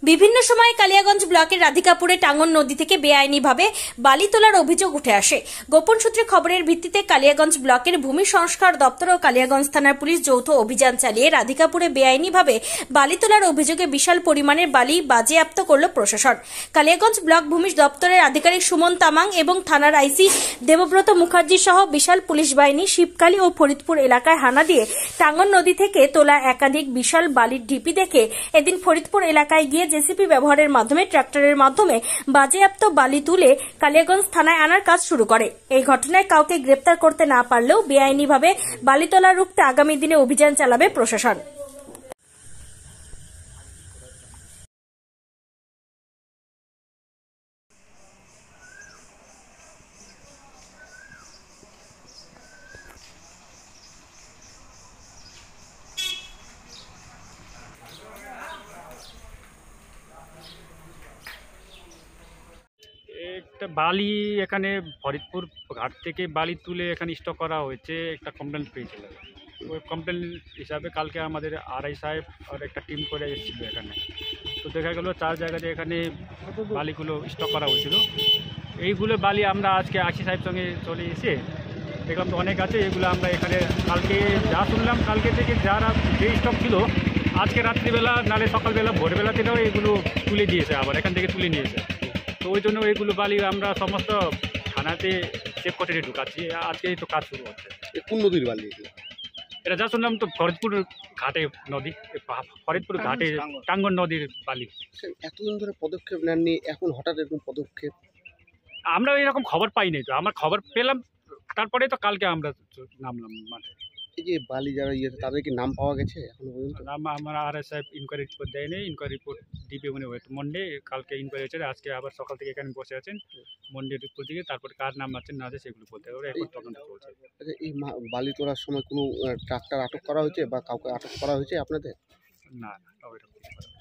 বিভিন্ন সময়ে কালিয়াগঞ্জ ব্লকের রাধিকাপুরে টাঙ্গন নদী থেকে বেআইনিভাবে বালি তোলার অভিযোগ উঠে আসে। গোপন সূত্রে খবরের ভিত্তিতে কালিয়াগঞ্জ ব্লকের ভূমি সংস্কার দপ্তর ও কালিয়াগঞ্জ থানার পুলিশ যৌথ অভিযান চালিয়ে রাধিকাপুরে বেআইনিভাবে বালি তোলার অভিযোগে বিশাল পরিমাণের বালি বাজেয়াপ্ত করল প্রশাসন। কালিয়াগঞ্জ ব্লক ভূমি দপ্তরের আধিকারিক সুমন তামাং এবং থানার আইসি দেবব্রত মুখার্জি সহ বিশাল পুলিশ বাহিনী শিবকালী ও ফরিদপুর এলাকায় হানা দিয়ে টাঙ্গন নদী থেকে তোলা একাধিক বিশাল বালির ঢিপি দেখে এদিন ফরিদপুর এলাকায় গিয়ে জেসিপি ব্যবহারের মাধ্যমে ট্রাক্টরের মাধ্যমে বাজেয়াপ্ত বালি তুলে কালিয়াগঞ্জ থানায় আনার কাজ শুরু করে। এই ঘটনায় কাউকে গ্রেপ্তার করতে না পারলেও বেআইনিভাবে বালি তোলা রুখতে আগামী দিনে অভিযান চালাবে প্রশাসন। একটা বালি এখানে ফরিদপুর ঘাট থেকে বালি তুলে এখানে স্টক করা হয়েছে, একটা কমপ্লেন পেয়েছিল। ওই কমপ্লেন হিসাবে কালকে আমাদের আরআই সাহেব আর একটা টিম করে এসেছিল এখানে। তো দেখা গেল 4 জায়গাতে এখানে বালিগুলো স্টক করা হয়েছিল। এইগুলো বালি আমরা আজকে আশি সাহেব সঙ্গে চলে এসে দেখলাম তো অনেক আছে। এগুলো আমরা এখানে কালকে যা শুনলাম, কালকে থেকে যারা যে স্টক ছিল আজকে রাত্রিবেলা নালে সকালবেলা ভোরবেলা থেকেও এগুলো তুলে দিয়েছে, আবার এখান থেকে তুলে নিয়েছে। তো ওই জন্য এইগুলো বালি আমরা সমস্ত থানাতে চেক করে ঢুকাচ্ছি। আজকেই তো কাজ শুরু হচ্ছে। কোন নদীর বালি? এটা যা শুনলাম তো ফরিদপুর ঘাটে নদী, ফরিদপুর ঘাটে টাঙ্গন নদীর বালি। এতদিন ধরে পদক্ষেপ নেননি, এখন হঠাৎ এরকম পদক্ষেপ? আমরা এরকম খবর পাইনি, তো আমরা খবর পেলাম তারপরে তো কালকে আমরা নামলাম মাঠে। এই যে বালি যারা ইয়েছে তাদের কি নাম পাওয়া গেছে এখনো পর্যন্ত? নাম আমরা আরআই সাহেব ইনকোয়ারি রিপোর্ট দেয়নি, ইনকোয়ারি রিপোর্ট দিবে মনে হয় মন্ডে। কালকে ইনকোয়ারি হয়েছে, আজকে আবার সকাল থেকে এখানে বসে আছেন। মন্ডে রিপোর্ট দিকে তারপর কার নাম আছে না আছে সেগুলো বলতে হবে। এখন তদন্ত চলছে। আচ্ছা, এই বালি তোলার সময় কোনো ট্রাক্টর আটক করা হয়েছে বা কাউকে আটক করা হয়েছে আপনাদের? না না, ওইরকম কিছু